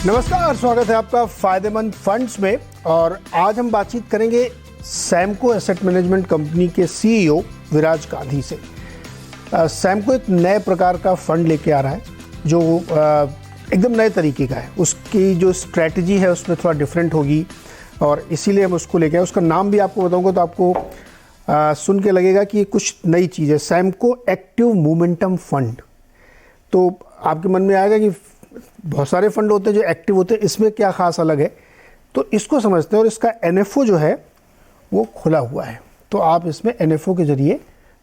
नमस्कार, स्वागत है आपका फायदेमंद फंड्स में। और आज हम बातचीत करेंगे सैमको एसेट मैनेजमेंट कंपनी के सीईओ विराज गांधी से। सैमको एक नए प्रकार का फंड लेके आ रहा है जो एकदम नए तरीके का है। उसकी जो स्ट्रैटेजी है उसमें थोड़ा डिफरेंट होगी और इसीलिए हम उसको लेके आए। उसका नाम भी आपको बताऊंगा तो आपको सुन के लगेगा कि ये कुछ नई चीज़ है, सैमको एक्टिव मोमेंटम फंड। तो आपके मन में आएगा कि बहुत सारे फंड होते हैं जो एक्टिव होते हैं, इसमें क्या खास अलग है। तो इसको समझते हैं। और इसका एनएफओ जो है वो खुला हुआ है, तो आप इसमें एनएफओ के जरिए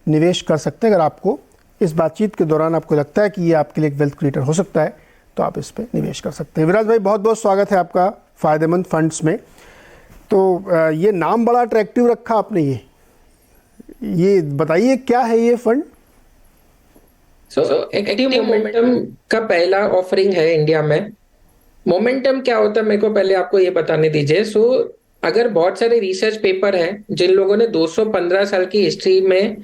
निवेश कर सकते हैं। अगर आपको इस बातचीत के दौरान आपको लगता है कि ये आपके लिए एक वेल्थ क्रिएटर हो सकता है तो आप इस पर निवेश कर सकते हैं। विराज भाई, बहुत बहुत स्वागत है आपका फ़ायदेमंद फंड्स में। तो ये नाम बड़ा अट्रैक्टिव रखा आपने। ये बताइए क्या है ये फंड। एक्टिव मोमेंटम का पहला ऑफरिंग है इंडिया में। मोमेंटम क्या होता है मेरे को पहले आपको ये बताने दीजिए। अगर बहुत सारे रिसर्च पेपर हैं जिन लोगों ने 215 साल की हिस्ट्री में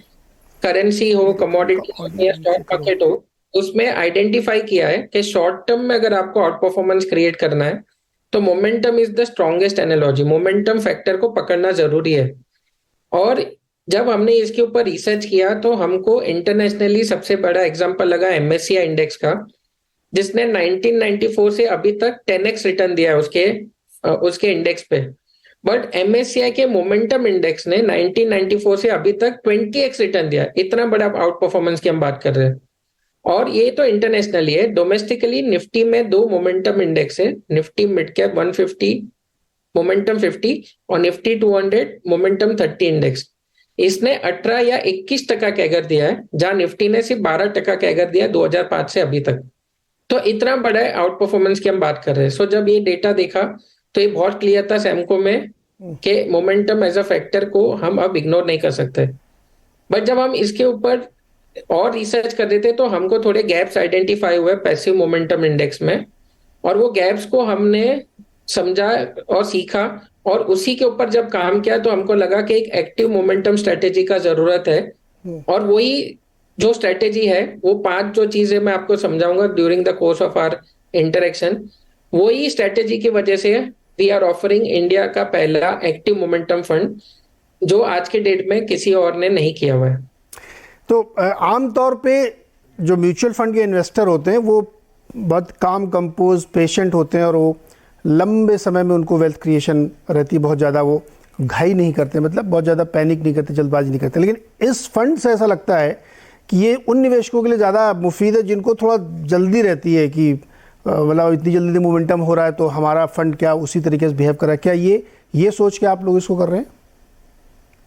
करेंसी हो, कमोडिटी हो या स्टॉक मार्केट हो, उसमें आइडेंटिफाई किया है कि शॉर्ट टर्म में अगर आपको आउट परफॉर्मेंस क्रिएट करना है तो momentum is the strongest analogy. Momentum factor को पकड़ना जरूरी है। और जब हमने इसके ऊपर रिसर्च किया तो हमको इंटरनेशनली सबसे बड़ा एग्जांपल लगा एमएससीआई इंडेक्स का, जिसने 1994 से अभी तक 10x रिटर्न दिया है उसके इंडेक्स पे। बट एमएससीआई के मोमेंटम इंडेक्स ने 1994 से अभी तक 20x रिटर्न दिया। इतना बड़ा आउट परफॉर्मेंस की हम बात कर रहे हैं। और ये तो इंटरनेशनली है। डोमेस्टिकली निफ्टी में 2 मोमेंटम इंडेक्स है, निफ्टी मिड कैप 150 मोमेंटम 50 और निफ्टी 200 मोमेंटम 30 इंडेक्स। इसने 18 या 21% कैगर दिया है, जहां निफ्टी ने सिर्फ 12% कैगर दिया 2005 से अभी तक। तो इतना बड़ा आउट परफॉर्मेंस की हम बात कर रहे हैं। जब ये डेटा देखा तो ये बहुत क्लियर था सैमको में कि मोमेंटम एज अ फैक्टर को हम अब इग्नोर नहीं कर सकते। बट जब हम इसके ऊपर और रिसर्च कर रहे थे तो हमको थोड़े गैप्स आइडेंटिफाई हुए पैसिव मोमेंटम इंडेक्स में, और वो गैप्स को हमने समझा और सीखा और उसी के ऊपर जब काम किया तो हमको लगा कि एक एक्टिव मोमेंटम स्ट्रेटेजी का जरूरत है। और वही जो स्ट्रेटेजी है, वो 5 जो चीजें मैं आपको समझाऊंगा during the course of our interaction, वही स्ट्रेटेजी की वजह से वी आर ऑफरिंग इंडिया का पहला एक्टिव मोमेंटम फंड, जो आज के डेट में किसी और ने नहीं किया हुआ है। तो आमतौर पे जो म्यूचुअल फंड के इन्वेस्टर होते हैं वो बहुत काम कंपोज पेशेंट होते हैं और वो लंबे समय में उनको वेल्थ क्रिएशन रहती है। बहुत ज़्यादा वो घाई नहीं करते, मतलब बहुत ज़्यादा पैनिक नहीं करते, जल्दबाजी नहीं करते। लेकिन इस फंड से ऐसा लगता है कि ये उन निवेशकों के लिए ज़्यादा मुफीद है जिनको थोड़ा जल्दी रहती है कि मतलब इतनी जल्दी मोमेंटम हो रहा है तो हमारा फंड क्या उसी तरीके से बिहेव कर रहा है। क्या ये सोच के आप लोग इसको कर रहे हैं?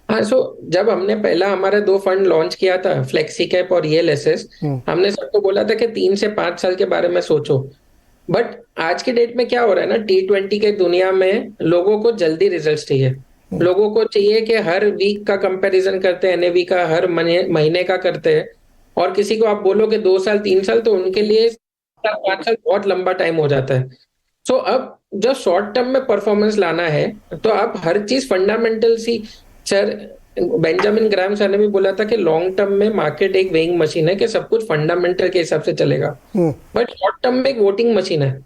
हाँ, जब हमने पहला हमारा 2 फंड लॉन्च किया था, फ्लेक्सी कैप और ईएलएसएस, हमने सबको बोला था कि 3 से 5 साल के बारे में सोचो। बट आज के डेट में क्या हो रहा है ना, T20 के दुनिया में लोगों को जल्दी रिजल्ट चाहिए। लोगों को चाहिए कि हर वीक का कंपैरिजन करते हैं, एनएवी का हर महीने का करते हैं। और किसी को आप बोलो कि 2 साल 3 साल, तो उनके लिए 5 साल बहुत लंबा टाइम हो जाता है। अब जो शॉर्ट टर्म में परफॉर्मेंस लाना है तो आप हर चीज फंडामेंटल सी, सर बेंजामिन ग्राहम सर ने भी बोला था कि लॉन्ग टर्म में मार्केट एक वेइंग मशीन है कि सब कुछ फंडामेंटल के हिसाब से चलेगा। बट शॉर्ट टर्म में एक वोटिंग मशीन है।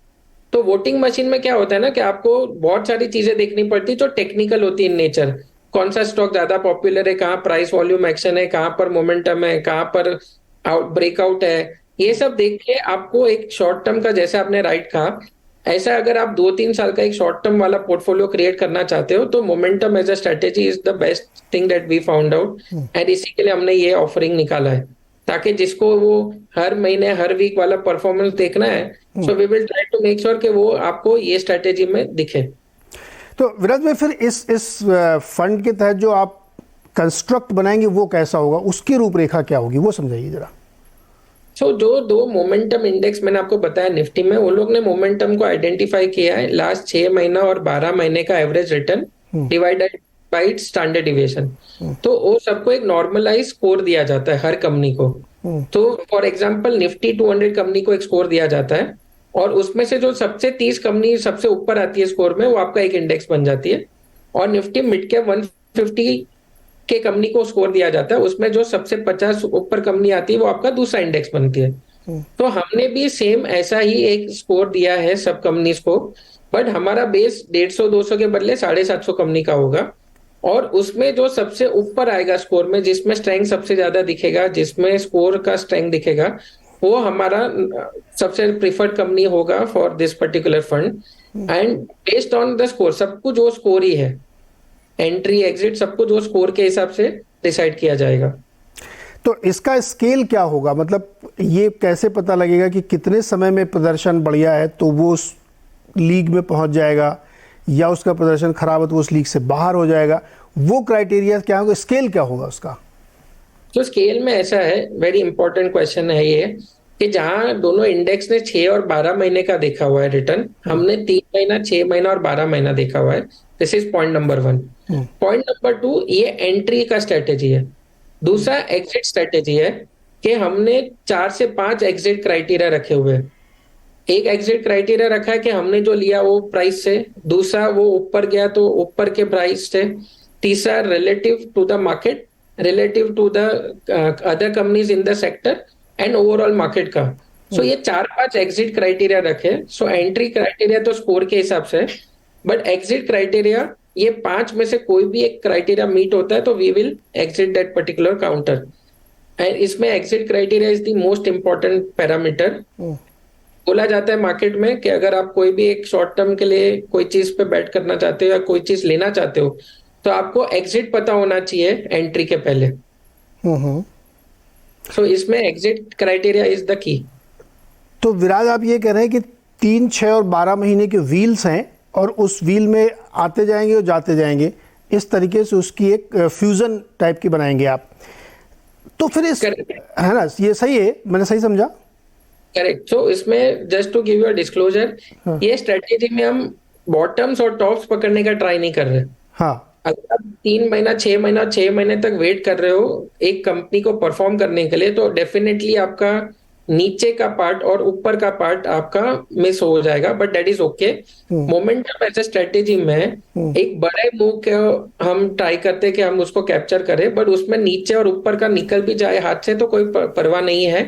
तो वोटिंग मशीन में क्या होता है ना कि आपको बहुत सारी चीजें देखनी पड़ती है जो टेक्निकल होती है इन नेचर। कौन सा स्टॉक ज्यादा पॉपुलर है, कहाँ प्राइस वॉल्यूम एक्शन है, कहाँ पर मोमेंटम है, कहाँ पर ब्रेकआउट है, ये सब देख के आपको एक शॉर्ट टर्म का, जैसे आपने राइट कहा, ऐसा अगर आप 2-3 साल का एक शॉर्ट टर्म वाला पोर्टफोलियो क्रिएट करना चाहते हो तो momentum as a strategy is the best thing that we found out. And इसी के लिए हमने ये ऑफरिंग निकाला है, ताकि जिसको वो हर महीने हर वीक वाला परफॉर्मेंस देखना है, so we will try to make sure कि वो आपको ये स्ट्रेटेजी में दिखे। तो विराज भाई, फिर इस फंड के तहत जो आप कंस्ट्रक्ट बनाएंगे वो कैसा होगा, उसकी रूपरेखा क्या होगी, वो समझाइए जरा। जो 2 मोमेंटम इंडेक्स मैंने आपको बताया निफ्टी में, उन लोग ने मोमेंटम को आइडेंटिफाई किया है लास्ट 6 महीना और 12 महीने का average return divided by standard deviation. तो वो सबको एक नॉर्मलाइज स्कोर दिया जाता है हर कंपनी को। तो फॉर एग्जांपल निफ्टी 200 कंपनी को एक स्कोर दिया जाता है और उसमें से जो सबसे 30 कंपनी सबसे ऊपर आती है स्कोर में, वो आपका एक इंडेक्स बन जाती है। और निफ्टी मिड कैप 150 के कंपनी को स्कोर दिया जाता है, उसमें जो सबसे 50 ऊपर कंपनी आती है वो आपका दूसरा इंडेक्स बनती है। तो हमने भी सेम ऐसा ही एक स्कोर दिया है सब कंपनीज को, बट हमारा बेस 150-200 के बदले 750 कंपनी का होगा। और उसमें जो सबसे ऊपर आएगा स्कोर में, जिसमें स्ट्रेंथ सबसे ज्यादा दिखेगा, जिसमें स्कोर का स्ट्रेंथ दिखेगा, वो हमारा सबसे प्रिफर्ड कंपनी होगा for this particular fund. And based on the score, सब कुछ वो स्कोर ही है, एंट्री एग्जिट सब कुछ वो स्कोर के हिसाब से डिसाइड किया जाएगा। तो इसका स्केल क्या होगा, मतलब ये कैसे पता लगेगा कि कितने समय में प्रदर्शन बढ़िया है तो वो उस लीग में पहुंच जाएगा, या उसका प्रदर्शन खराब है तो उस लीग से बाहर हो जाएगा? वो क्राइटेरिया क्या होगा, स्केल क्या होगा उसका? तो स्केल में ऐसा है, वेरी इंपॉर्टेंट क्वेश्चन है ये, कि जहां दोनों इंडेक्स ने 6 और 12 महीने का देखा हुआ है रिटर्न, हमने 3 महीना, 6 महीना और 12 महीना देखा हुआ है। This is point number 1। Point number 2, ये एंट्री का स्ट्रेटेजी है। दूसरा एग्जिट स्ट्रेटेजी है कि हमने 4 से 5 एग्जिट क्राइटेरिया रखे हुए हैं। एक एग्जिट क्राइटेरिया रखा है कि हमने जो लिया वो प्राइस से, दूसरा वो ऊपर गया तो ऊपर के प्राइस से, तीसरा relative to the market, relative to the other companies in the sector and overall market का। सो ये 4-5 एग्जिट क्राइटेरिया रखे। सो एंट्री क्राइटेरिया तो स्कोर के हिसाब से, बट एग्जिट क्राइटेरिया ये 5 में से कोई भी एक क्राइटेरिया मीट होता है तो we will exit that particular counter. And इसमें exit criteria is the most important parameter. बोला जाता है मार्केट में कि अगर आप कोई भी एक शॉर्ट टर्म के लिए कोई चीज पे बैट करना चाहते हो या कोई चीज लेना चाहते हो, तो आपको एग्जिट पता होना चाहिए एंट्री के पहले। सो इसमें exit criteria is the key. तो विराज, आप ये कह रहे हैं कि 3, 6 और 12 महीने के व्हील्स हैं और उस व्हील में आते जाएंगे और जाते जाएंगे, इस तरीके से उसकी एक फ्यूजन टाइप की बनाएंगे आप। तो फिर इस, है ना, ये सही है, मैंने सही समझा? करेक्ट। सो इसमें just to give you a disclosure, ये स्ट्रेटेजी में हम बॉटम्स और टॉप्स पकड़ने का ट्राई नहीं कर रहे। हाँ। अगर आप 3 महीना, 6 महीना, 6 महीने तक वेट कर रहे हो एक कंपनी को परफॉर्म करने के लिए, तो डेफिनेटली आपका नीचे का पार्ट और ऊपर का पार्ट आपका मिस हो जाएगा, but that is okay. Momentum as a strategy में एक बड़े मूव के हम ट्राई करते हैं कि हम उसको कैप्चर करें, बट उसमें नीचे और ऊपर का निकल भी जाए हाथ से तो कोई परवाह नहीं है,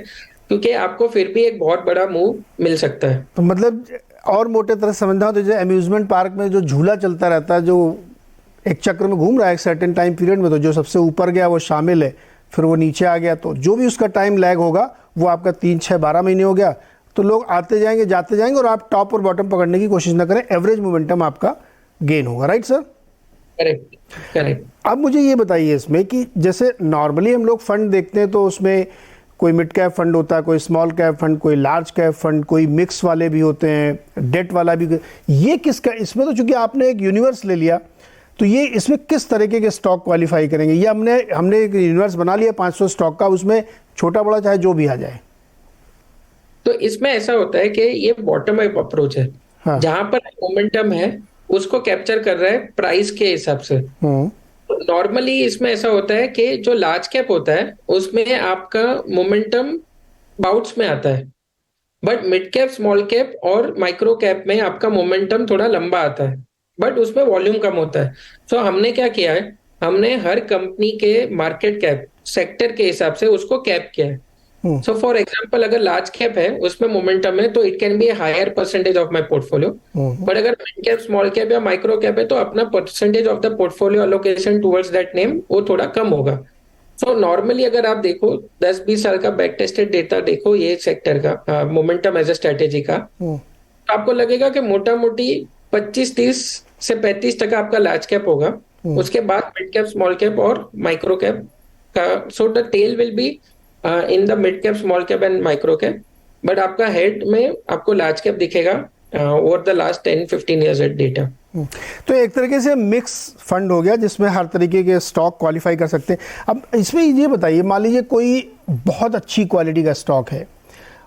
क्योंकि आपको फिर भी एक बहुत बड़ा मूव मिल सकता है। तो मतलब और मोटे तरह समझना हो तो जैसे अम्यूजमेंट पार्क में जो झूला चलता रहता है, जो एक चक्र में घूम रहा है एक सर्टेन टाइम पीरियड में, तो जो सबसे ऊपर गया वो शामिल है, फिर वो नीचे आ गया, तो जो भी उसका टाइम लैग होगा वो आपका 3, 6, 12 महीने हो गया। तो लोग आते जाएंगे जाते जाएंगे और आप टॉप और बॉटम पकड़ने की कोशिश ना करें, एवरेज मोमेंटम आपका गेन होगा। Right sir? Correct, correct. अब मुझे ये बताइए इसमें कि जैसे नॉर्मली हम लोग फंड देखते हैं तो उसमें कोई मिड कैप फंड होता है, कोई स्मॉल कैप फंड, कोई लार्ज कैप फंड, कोई मिक्स वाले भी होते हैं, डेट वाला भी। ये किसका, इसमें तो चूंकि आपने एक यूनिवर्स ले लिया, तो ये इसमें किस तरीके के स्टॉक क्वालिफाई करेंगे? ये हमने एक यूनिवर्स बना लिया 500 स्टॉक का, उसमें छोटा बड़ा चाहे जो भी आ जाए। तो इसमें ऐसा होता है कि ये बॉटम अप अप्रोच है। हाँ। जहां पर मोमेंटम है उसको कैप्चर कर रहा है प्राइस के हिसाब से। नॉर्मली इसमें ऐसा होता है कि जो लार्ज कैप होता है उसमें आपका मोमेंटम बाउट्स में आता है, but mid cap, small cap और माइक्रो कैप में आपका मोमेंटम थोड़ा लंबा आता है, बट उसमें वॉल्यूम कम होता है। तो हमने क्या किया है, हमने हर कंपनी के मार्केट कैप सेक्टर के हिसाब से उसको कैप किया है। सो फॉर एग्जांपल, अगर लार्ज कैप है उसमें मोमेंटम है तो it can be higher percentage of my portfolio, but अगर मिड कैप, स्मॉल कैप या माइक्रो कैप है तो अपना percentage of the portfolio allocation towards that name वो थोड़ा कम होगा। सो नॉर्मली अगर आप देखो 10-20 साल का बैक टेस्टेड डेटा देखो ये सेक्टर का मोमेंटम एज ए स्ट्रेटेजी का, तो आपको लगेगा कि मोटा मोटी 25-30 से 35% आपका लार्ज कैप होगा, उसके बाद मिड कैप, स्मॉल कैप और माइक्रो कैप का। So the tail will be in the mid cap, small cap and micro cap, but आपका हेड में आपको लार्ज कैप दिखेगा over the last 10-15 years at data. तो एक तरीके से मिक्स फंड हो गया जिसमें हर तरीके के स्टॉक क्वालिफाई कर सकते हैं। अब इसमें ये बताइए, मान लीजिए कोई बहुत अच्छी क्वालिटी का स्टॉक है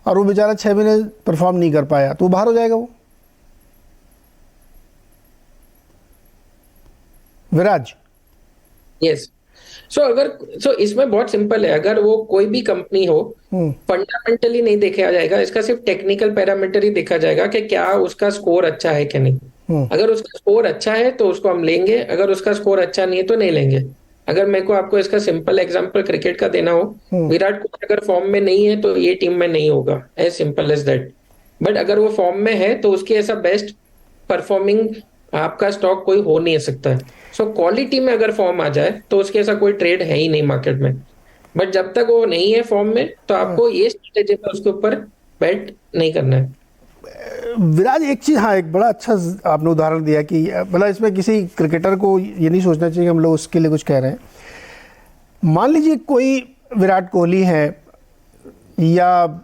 और वो बेचारा 6 महीने परफॉर्म नहीं कर पाया, तो वो बाहर हो जाएगा वो? विराज? यस। सो इसमें बहुत सिंपल है, अगर वो कोई भी कंपनी हो, फंडामेंटली नहीं देखा जाएगा, इसका सिर्फ टेक्निकल पैरामीटर ही देखा जाएगा कि क्या उसका स्कोर अच्छा है कि नहीं। अगर उसका स्कोर अच्छा है तो उसको हम लेंगे, अगर उसका स्कोर अच्छा नहीं है तो नहीं लेंगे। अगर मेरे को आपको इसका सिंपल एग्जांपल क्रिकेट का देना हो, विराट कोहली अगर फॉर्म में नहीं है तो ये टीम में नहीं होगा, as simple as that. But अगर वो फॉर्म में है तो उसकी ऐसा बेस्ट परफॉर्मिंग आपका स्टॉक कोई हो नहीं सकता है। सो क्वालिटी में अगर फॉर्म आ जाए तो उसके ऐसा कोई ट्रेड है ही नहीं मार्केट में। बट जब तक वो नहीं है फॉर्म में तो आपको ये स्ट्रेटेजी में उसके ऊपर बेट नहीं करना है। विराज, एक चीज़, हाँ, एक बड़ा अच्छा आपने उदाहरण दिया कि मतलब इसमें किसी क्रिकेटर को ये नहीं सोचना चाहिए कि हम लोग उसके लिए कुछ कह रहे हैं। मान लीजिए कोई विराट कोहली है या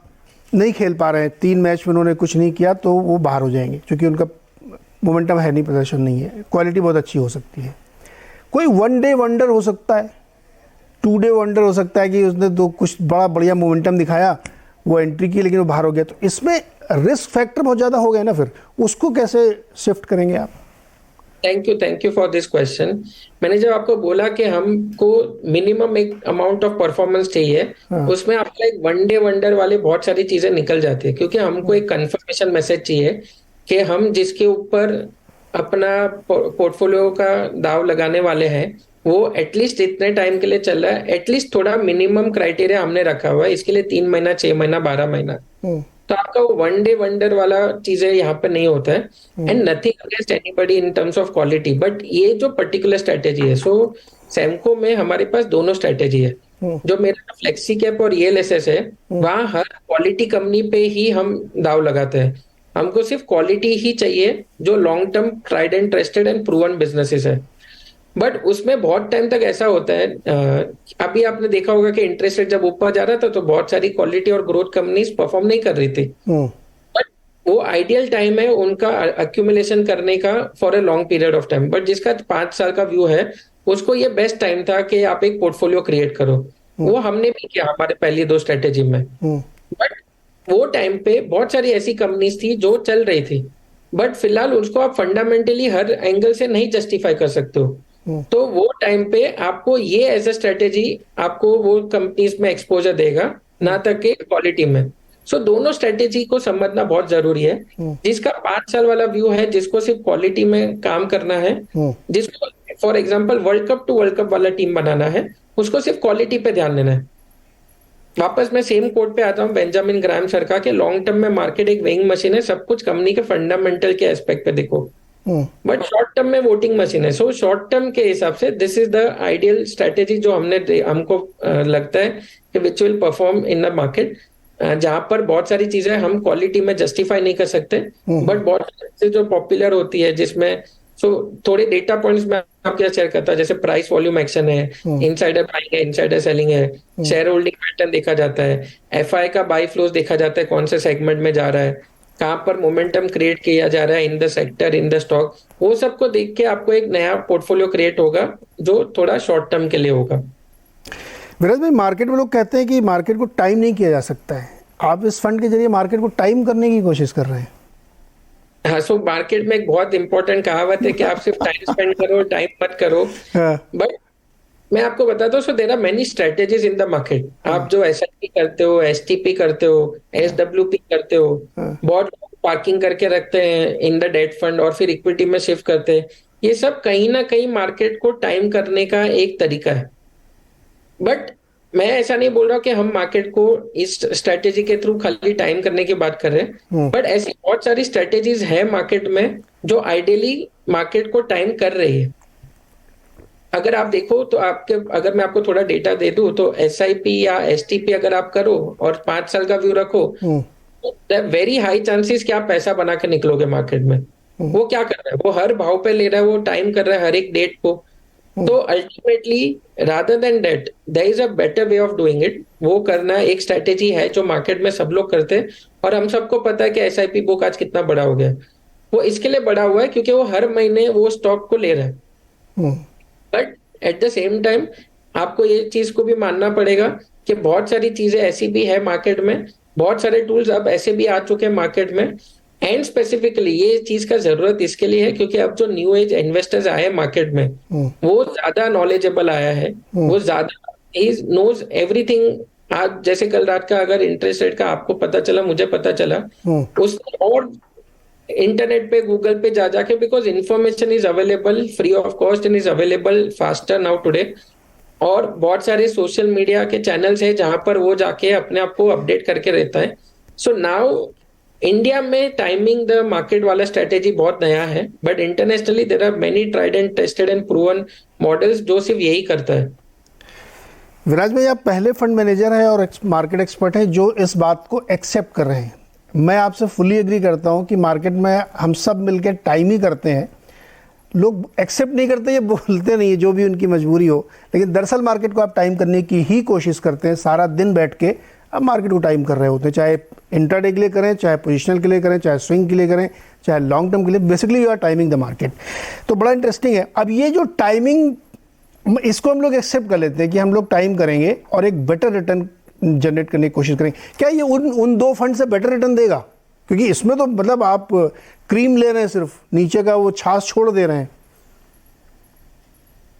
नहीं खेल पा रहे हैं, 3 मैच में उन्होंने कुछ नहीं किया तो वो बाहर हो जाएंगे क्योंकि उनका मोमेंटम है नहीं, प्रदर्शन नहीं है, क्वालिटी बहुत अच्छी हो सकती है। कोई 1 डे वंडर हो सकता है, 2 डे वंडर हो सकता है कि उसने तो कुछ बड़ा बढ़िया मोमेंटम दिखाया, वो एंट्री की लेकिन वो बाहर हो गया। तो इसमें रिस्क फैक्टर बहुत ज़्यादा हो गया ना, फिर उसको कैसे शिफ्ट करेंगे आप? Thank you for this question. मैंने जब आपको बोला कि हमको मिनिमम एक अमाउंट ऑफ परफॉर्मेंस चाहिए, उसमें आपका एक 1 डे वंडर वाले बहुत सारी चीजें निकल जाती है, क्योंकि हमको एक कंफर्मेशन मैसेज चाहिए कि हम जिसके ऊपर अपना पोर्टफोलियो का दाव लगाने वाले हैं वो एटलीस्ट इतने टाइम के लिए चल रहा है। एटलीस्ट थोड़ा मिनिमम क्राइटेरिया हमने रखा हुआ है, इसके लिए 3 महीना, 6 महीना, 12 महीना। तो आपका वो 1 डे वंडर वाला चीजें यहाँ पे नहीं होता है। And nothing against anybody in terms of quality, but ये जो पर्टिकुलर स्ट्रेटेजी है, सो सैमको में हमारे पास दोनों स्ट्रेटेजी है। जो मेरा फ्लेक्सी कैप और ELSS है, वहां हर क्वालिटी कंपनी पे ही हम दाव लगाते हैं। हमको सिर्फ क्वालिटी ही चाहिए जो long term tried and trusted and proven businesses है। बट उसमें बहुत टाइम तक ऐसा होता है, अभी आपने देखा होगा कि इंटरेस्ट रेट जब ऊपर जा रहा था तो बहुत सारी क्वालिटी और ग्रोथ कंपनीज परफॉर्म नहीं कर रही थी। बट वो आइडियल टाइम है उनका अक्यूमुलेशन करने का for a long period of time. But जिसका 5 साल का व्यू है उसको ये बेस्ट टाइम था कि आप एक पोर्टफोलियो क्रिएट करो। वो हमने भी किया हमारे पहली 2 स्ट्रेटेजी में। बट वो टाइम पे बहुत सारी ऐसी कंपनीज थी जो चल रही थी, बट फिलहाल उसको आप फंडामेंटली हर एंगल से नहीं जस्टिफाई कर सकते हो। तो वो टाइम पे आपको ये एज अ स्ट्रेटेजी आपको वो कंपनीज में एक्सपोजर देगा, ना तक के क्वालिटी में। सो दोनों स्ट्रेटेजी को समझना बहुत जरूरी है। जिसका 5 साल वाला व्यू है, जिसको सिर्फ क्वालिटी में काम करना है, जिसको for example world cup to world cup वाला टीम बनाना है, उसको सिर्फ क्वालिटी पे ध्यान देना है। वापस मैं सेम कोट पे आता हूँ बेंजामिन ग्राहम सर का, कि लॉन्ग टर्म में मार्केट एक वेइंग मशीन है, सब कुछ कंपनी के फंडामेंटल के एस्पेक्ट पे देखो। बट शॉर्ट टर्म में वोटिंग मशीन है। सो शॉर्ट टर्म के हिसाब से this is the ideal strategy जो हमको लगता है कि which will perform in the market, जहां पर बहुत सारी चीजें हम क्वालिटी में जस्टिफाई नहीं कर सकते, बट बहुत सारी जो पॉपुलर होती है जिसमें थोड़े डेटा पॉइंट्स में आपके शेयर करता है, जैसे प्राइस वॉल्यूम एक्शन है, इनसाइडर बाइंग है, इनसाइडर सेलिंग है, शेयर होल्डिंग पैटर्न देखा जाता है, FI का बाई फ्लोज देखा जाता है, कौन से सेगमेंट में जा रहा है, कहां पर मोमेंटम क्रिएट किया जा रहा है इन the sector, in the stock. वो सबको देख के आपको एक नया पोर्टफोलियो क्रिएट होगा जो थोड़ा शॉर्ट टर्म के लिए होगा। विराज भाई, मार्केट में लोग कहते हैं कि मार्केट को टाइम नहीं किया जा सकता है, आप इस फंड के जरिए मार्केट को टाइम करने की कोशिश कर रहे हैं। हाँ, सो मार्केट में एक बहुत इंपॉर्टेंट कहावत है कि आप सिर्फ टाइम स्पेंड करो, टाइम मत करो। बट मैं आपको बताता हूँ, so there are many strategies in the market. आप जो SIP करते हो, STP करते हो, SWP करते हो, बहुत पार्किंग करके रखते हैं इन द डेट फंड और फिर इक्विटी में शिफ्ट करते हैं, ये सब कहीं ना कहीं मार्केट को टाइम करने का एक तरीका है। बट मैं ऐसा नहीं बोल रहा कि हम मार्केट को इस स्ट्रेटेजी के थ्रू खाली टाइम करने की बात कर रहे हैं, बट ऐसी बहुत सारी स्ट्रेटेजीज है मार्केट में जो आइडियली मार्केट को टाइम कर रही है। अगर आप देखो तो अगर मैं आपको थोड़ा डेटा दे दूं तो SIP या STP अगर आप करो और 5 साल का व्यू रखो, तो वेरी हाई चांसेस कि आप पैसा बना के निकलोगे मार्केट में। वो क्या कर रहा है, वो हर भाव पे ले रहा है, वो टाइम कर रहा है हर एक डेट को। तो ultimately rather than that there is a better way of doing it. वो करना एक स्ट्रेटेजी है जो मार्केट में सब लोग करते हैं, और हम सबको पता है कि SIP बुक आज कितना बड़ा हो गया। वो इसके लिए बड़ा हुआ है क्योंकि वो हर महीने वो स्टॉक को ले रहा है। But at the same time आपको ये चीज को भी मानना पड़ेगा कि बहुत सारी चीजें ऐसी भी है मार्केट में, बहुत सारे टूल्स अब ऐसे भी आ चुके हैं मार्केट में। एंड स्पेसिफिकली ये चीज का जरूरत इसके लिए है क्योंकि अब जो न्यू एज इन्वेस्टर्स आए मार्केट में, वो ज्यादा नॉलेजेबल आया है, वो ज्यादा ही नोज एवरीथिंग। आज जैसे कल रात का अगर इंटरेस्ट रेट का आपको पता चला, मुझे पता चला, उसने और इंटरनेट पे गूगल पे जा जाके, because information is available free of cost and is available faster now today, और बहुत सारे सोशल मीडिया के चैनल्स हैं जहां पर वो जाके अपने आप को अपडेट करके रहता है। सो नाउ इंडिया में टाइमिंग द मार्केट वाला स्ट्रेटेजी बहुत नया है, but internationally there are many tried and tested and proven models जो सिर्फ यही करता है। विराज भाई, आप पहले फंड मैनेजर हैं और मार्केट एक्सपर्ट हैं जो इस बात को एक्सेप्ट कर रहे हैं। मैं आपसे फुली एग्री करता हूं कि मार्केट में हम सब मिलकर टाइम ही करते हैं। लोग एक्सेप्ट नहीं करते, ये बोलते नहीं है, जो भी उनकी मजबूरी हो, लेकिन दरअसल मार्केट को आप टाइम करने की ही कोशिश करते हैं। सारा दिन बैठ के आप मार्केट को टाइम कर रहे होते हैं, चाहे इंट्राडे के लिए करें, चाहे पोजिशनल के लिए करें, चाहे स्विंग के लिए करें, चाहे लॉन्ग टर्म के लिए। Basically you are timing the market. तो बड़ा इंटरेस्टिंग है। अब ये जो टाइमिंग, इसको हम लोग एक्सेप्ट कर लेते हैं कि हम लोग टाइम करेंगे और एक बेटर रिटर्न जनरेट करने की कोशिश करेंगे। क्या ये उन दो फंड से बेटर रिटर्न देगा? क्योंकि इसमें तो मतलब आप क्रीम ले रहे हैं, सिर्फ नीचे का वो छाछ छोड़ दे रहे हैं।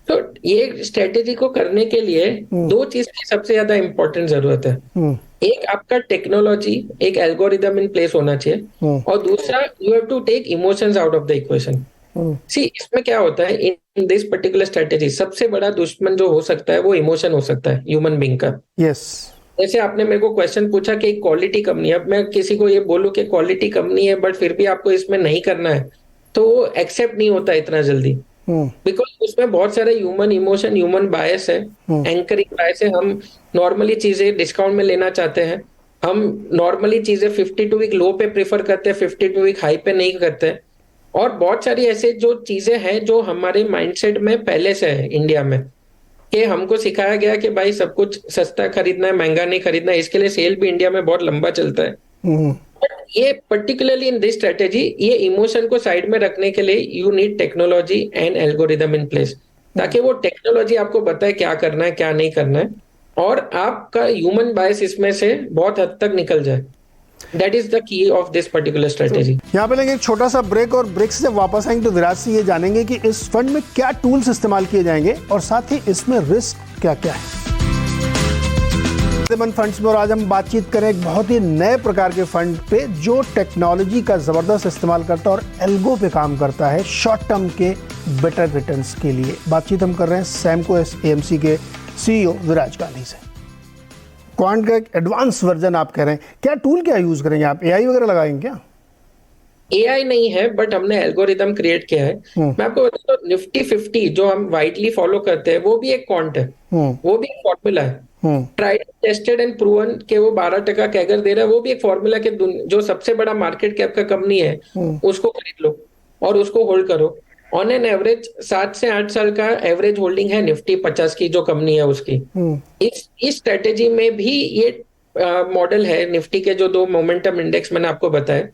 तो ये स्ट्रेटेजी को करने के लिए दो चीज की सबसे ज्यादा इंपॉर्टेंट जरूरत है। एक आपका टेक्नोलॉजी, एक एल्गोरिदम इन प्लेस होना चाहिए, और दूसरा you have to take emotions out of the equation. See, इसमें क्या होता है इन दिस पर्टिकुलर स्ट्रेटेजी, सबसे बड़ा दुश्मन जो हो सकता है वो इमोशन हो सकता है ह्यूमन बीइंग का। यस। जैसे आपने मेरे को क्वेश्चन पूछा कि क्वालिटी कंपनी, अब मैं किसी को ये बोलूं कि क्वालिटी कंपनी है बट फिर भी आपको इसमें नहीं करना है, तो वो एक्सेप्ट नहीं होता इतना जल्दी, बिकॉज उसमें बहुत सारे ह्यूमन इमोशन, ह्यूमन बायस है, एंकरिंग बायस है। हम नॉर्मली चीजें डिस्काउंट में लेना चाहते हैं, हम नॉर्मली चीजें 52 वीक लो पे प्रेफर करते हैं, 52 वीक हाई पे नहीं करते हैं। और बहुत सारी ऐसे जो चीजें हैं जो हमारे माइंडसेट में पहले से है इंडिया में, कि हमको सिखाया गया कि भाई सब कुछ सस्ता खरीदना है, महंगा नहीं खरीदना है। इसके लिए सेल भी इंडिया में बहुत लंबा चलता है। बट ये पर्टिकुलरली इन दिस स्ट्रेटेजी, ये इमोशन को साइड में रखने के लिए you need technology and algorithm in place, ताकि वो टेक्नोलॉजी आपको बताए क्या करना है क्या नहीं करना है, और आपका ह्यूमन बायस इसमें से बहुत हद तक निकल जाए। That is the key of this particular strategy. यहाँ पे लेंगे एक छोटा सा ब्रेक, और ब्रेक से जब वापस आएंगे तो विराज से ये जानेंगे कि इस फंड में क्या टूल्स इस्तेमाल किए जाएंगे और साथ ही इसमें रिस्क क्या क्या है। फंड्स में और आज हम बातचीत करें एक बहुत ही नए प्रकार के फंड पे जो टेक्नोलॉजी का जबरदस्त इस्तेमाल करता है और एल्गो पे काम करता है शॉर्ट टर्म के बेटर रिटर्न्स के लिए। बातचीत हम कर रहे हैं सैमको एएमसी के सीईओ विराज गांधी से। क्वांट का एक एडवांस वर्जन आप कह रहे हैं, क्या टूल क्या यूज करेंगे आप? एआई वगैरह लगाएंगे क्या? एआई नहीं है, बट हमने एल्गोरिदम क्रिएट किया है। मैं आपको बताता हूँ, निफ्टी 50 जो हम वाइडली फॉलो करते हैं वो भी एक क्वांट है, वो भी एक फॉर्मूला है। ट्राइड टेस्टेड एंड प्रूवन के वो 12% कैगर दे रहा है, वो भी एक फॉर्मूला के जो सबसे बड़ा मार्केट कैप का कंपनी है उसको खरीद लो और उसको होल्ड करो। ऑन एन एवरेज 7 से 8 साल का एवरेज होल्डिंग है निफ्टी 50 की जो कंपनी है उसकी। इस स्ट्रेटेजी में भी ये मॉडल है निफ्टी के जो 2 मोमेंटम इंडेक्स मैंने आपको बताया,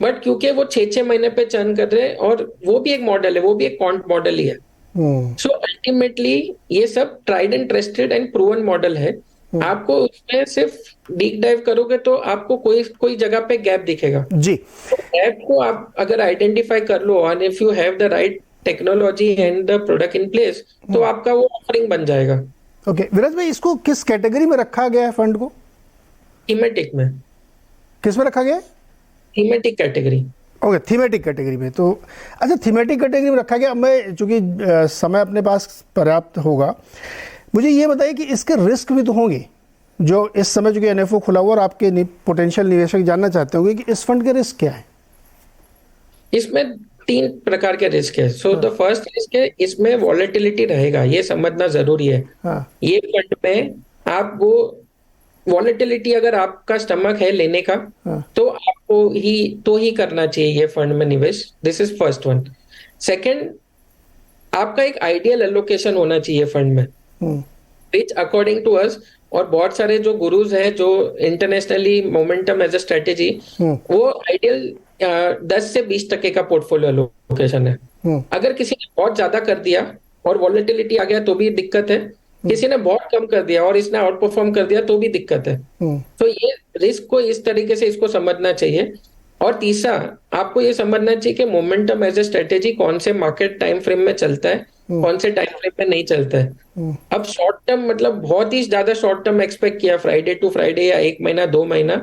बट क्योंकि वो 6-6 महीने पे चर्न कर रहे हैं और वो भी एक मॉडल है, वो भी एक क्वांट मॉडल ही है। सो अल्टीमेटली ये सब tried and trusted and proven model है। आपको उसमें सिर्फ डीप डाइव करोगे तो आपको कोई जगह पे गैप दिखेगा जी। गैप को आप अगर आइडेंटिफाई कर लो, and if you have the right technology and the product in place, तो आपका वो ऑफरिंग बन जाएगा। ओके विराज भाई, इसको किस कैटेगरी में रखा गया है फंड को? थीमेटिक में। किस में रखा गया है? Thematic category. Okay, thematic category में। तो अच्छा, थीमेटिक कैटेगरी में रखा गया। अब मैं चूंकि समय अपने पास पर्याप्त होगा, मुझे ये बताइए कि इसके रिस्क भी तो होंगे जो इस समय चूंकि एनएफओ खुला हुआ और आपके पोटेंशियल निवेशक जानना चाहते होंगे कि इस फंड के रिस्क क्या है। इसमें 3 प्रकार के रिस्क है। सो द फर्स्ट रिस्क है, इसमें वॉलेटिलिटी रहेगा, ये समझना जरूरी है। ये फंड में आप वो वॉलेटिलिटी, अगर आपका स्टमक है लेने का, तो आपको ही करना चाहिए ये फंड में निवेश। This is first one. Second, आपका एक आइडियल एलोकेशन होना चाहिए फंड में, विच अकॉर्डिंग टू अस, और बहुत सारे जो गुरुज हैं जो internationally momentum as a strategy, वो आइडियल 10 से 20% का पोर्टफोलियो एलोकेशन है। अगर किसी ने बहुत ज्यादा कर दिया और वॉलेटिलिटी आ गया तो भी दिक्कत है, किसी ने बहुत कम कर दिया और इसने आउट परफॉर्म कर दिया तो भी दिक्कत है। तो ये रिस्क को इस तरीके से इसको समझना चाहिए। और तीसरा, आपको ये समझना चाहिए कि मोमेंटम एज ए स्ट्रेटेजी कौन से मार्केट टाइम फ्रेम में चलता है, कौन से टाइम फ्रेम में नहीं चलता है। अब शॉर्ट टर्म मतलब बहुत ही ज्यादा शॉर्ट टर्म एक्सपेक्ट किया, फ्राइडे टू फ्राइडे या 1 महीना 2 महीना,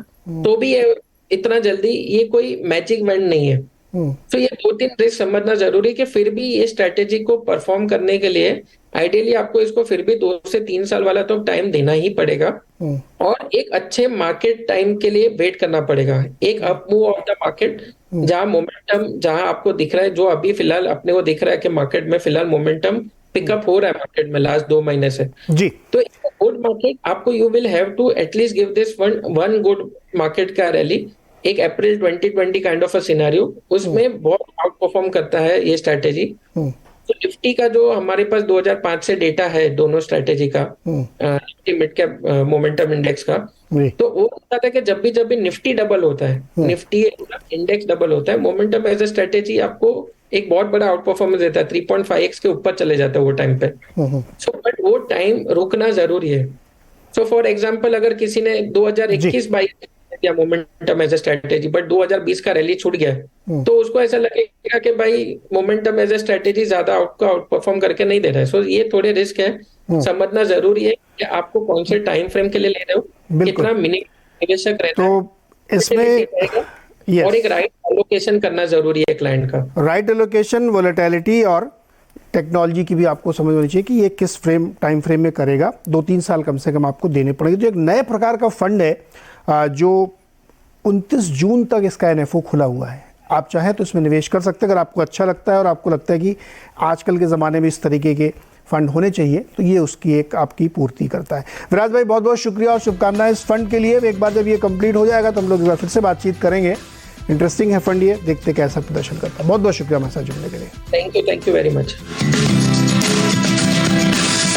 तो भी ये इतना जल्दी, ये कोई मैजिक बैंड नहीं है। तो ये 2-3 रिस्क समझना जरूरी है कि फिर भी ये स्ट्रेटेजी को परफॉर्म करने के लिए आइडियली आपको इसको फिर भी 2 से 3 साल वाला तो टाइम देना ही पड़ेगा, और एक अच्छे मार्केट टाइम के लिए वेट करना पड़ेगा, एक up move of the market, जहां मोमेंटम, जहां आपको दिख रहा है, जो अभी फिलहाल अपने को दिख रहा है कि मार्केट में फिलहाल मोमेंटम पिकअप हो रहा है मार्केट में लास्ट 2 महीने से जी। तो गुड मार्केट आपको, you will have to at least give this one good market का रैली, एक April 2020 kind of a scenario, उसमें बहुत आउट परफॉर्म करता है ये स्ट्रैटेजी। तो निफ्टी का जो हमारे पास 2005 से डेटा है दोनों स्ट्रैटेजी का, Nifty mid cap momentum index का, तो वो बताता है कि जब भी निफ्टी डबल होता है, निफ्टी इंडेक्स डबल होता है, मोमेंटम एज अ स्ट्रैटेजी आपको एक बहुत बड़ा आउट परफॉर्मेंस देता है, 3.5x के ऊपर चले जाता है वो टाइम पे। सो बट वो टाइम रुकना जरूरी है। सो फॉर एग्जांपल अगर किसी ने 2021-22 या momentum as a strategy, but 2020 का रैली छूट गया, तो उसको ऐसा लगेगा कि भाई मोमेंटम एज अ स्ट्रैटेजी ज्यादा आउट परफॉर्म करके नहीं दे रहा है। सो ये थोड़े रिस्क है, समझना जरूरी है कि आपको कौन से टाइम फ्रेम के लिए ले रहे हो, कितना निवेशक रहना है, तो इसमें और एक राइट एलोकेशन करना जरूरी है क्लाइंट का। राइट एलोकेशन, वोलेटिलिटी और टेक्नोलॉजी की भी आपको समझ होनी चाहिए कि ये किस टाइम फ्रेम में करेगा। 2-3 साल कम से कम आपको देने पड़ेंगे। तो एक नए प्रकार का फंड है जो 29 जून तक इसका NFO खुला हुआ है। आप चाहें तो इसमें निवेश कर सकते हैं अगर आपको अच्छा लगता है और आपको लगता है कि आजकल के ज़माने में इस तरीके के फंड होने चाहिए, तो ये उसकी एक आपकी पूर्ति करता है। विराज भाई बहुत बहुत शुक्रिया और शुभकामनाएं इस फंड के लिए। एक बार जब ये कंप्लीट हो जाएगा तो हम लोग एक बार फिर से बातचीत करेंगे। इंटरेस्टिंग है फंड, ये देखते कैसा प्रदर्शन करता है। बहुत बहुत शुक्रिया हमारे साथ जुड़ने के लिए। Thank you very much.